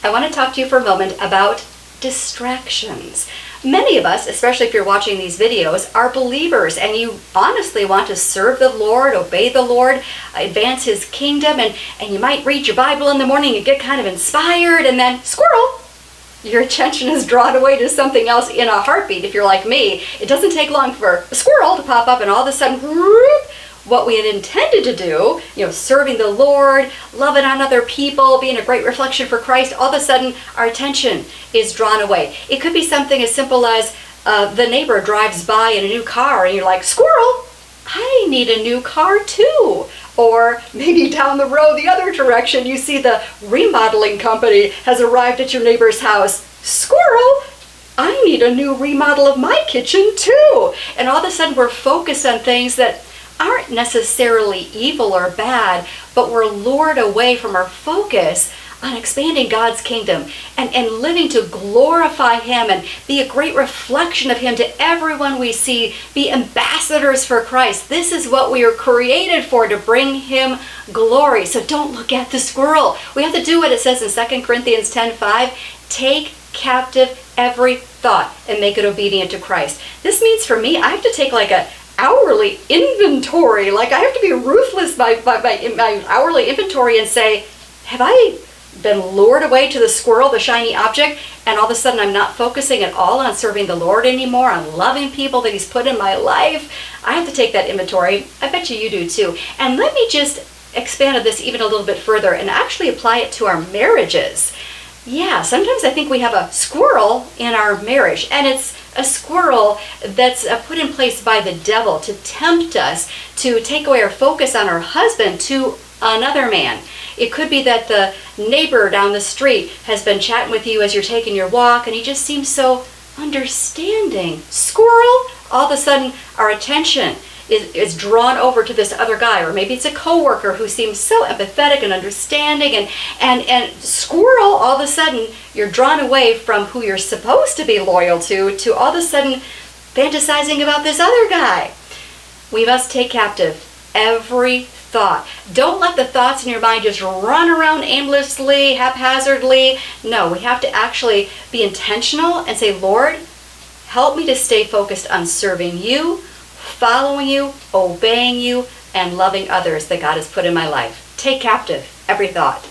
I want to talk to you for a moment about distractions. Many of us, especially if you're watching these videos, are believers and you honestly want to serve the Lord, obey the Lord, advance His kingdom, and you might read your Bible in the morning and get kind of inspired, and then squirrel, your attention is drawn away to something else in a heartbeat. If you're like me, it doesn't take long for a squirrel to pop up and all of a sudden, whoop, what we had intended to do, serving the Lord, loving on other people, being a great reflection for Christ, all of a sudden our attention is drawn away. It could be something as simple as the neighbor drives by in a new car and you're like, squirrel, I need a new car too. Or maybe down the road, the other direction, you see the remodeling company has arrived at your neighbor's house. Squirrel, I need a new remodel of my kitchen too. And all of a sudden we're focused on things that aren't necessarily evil or bad, but we're lured away from our focus on expanding God's kingdom and living to glorify Him and be a great reflection of Him to everyone we see, be ambassadors for Christ. This is what we are created for, to bring Him glory. So don't look at the squirrel. We have to do what it says in 2 Corinthians 10:5, take captive every thought and make it obedient to Christ. This means for me, I have to take like a hourly inventory. Like I have to be ruthless by my hourly inventory and say, have I been lured away to the squirrel, the shiny object, and all of a sudden I'm not focusing at all on serving the Lord anymore, on loving people that He's put in my life? I have to take that inventory. I bet you do too. And let me just expand on this even a little bit further and actually apply it to our marriages. Yeah, sometimes I think we have a squirrel in our marriage, and it's a squirrel that's put in place by the devil to tempt us to take away our focus on our husband to another man. It could be that the neighbor down the street has been chatting with you as you're taking your walk, and he just seems so understanding. Squirrel, all of a sudden our attention is drawn over to this other guy, or maybe it's a coworker who seems so empathetic and understanding, and squirrel, all of a sudden you're drawn away from who you're supposed to be loyal to all of a sudden fantasizing about this other guy. We must take captive every thought. Don't let the thoughts in your mind just run around aimlessly, haphazardly. No, we have to actually be intentional and say, Lord, help me to stay focused on serving You, following You, obeying You, and loving others that God has put in my life. Take captive every thought.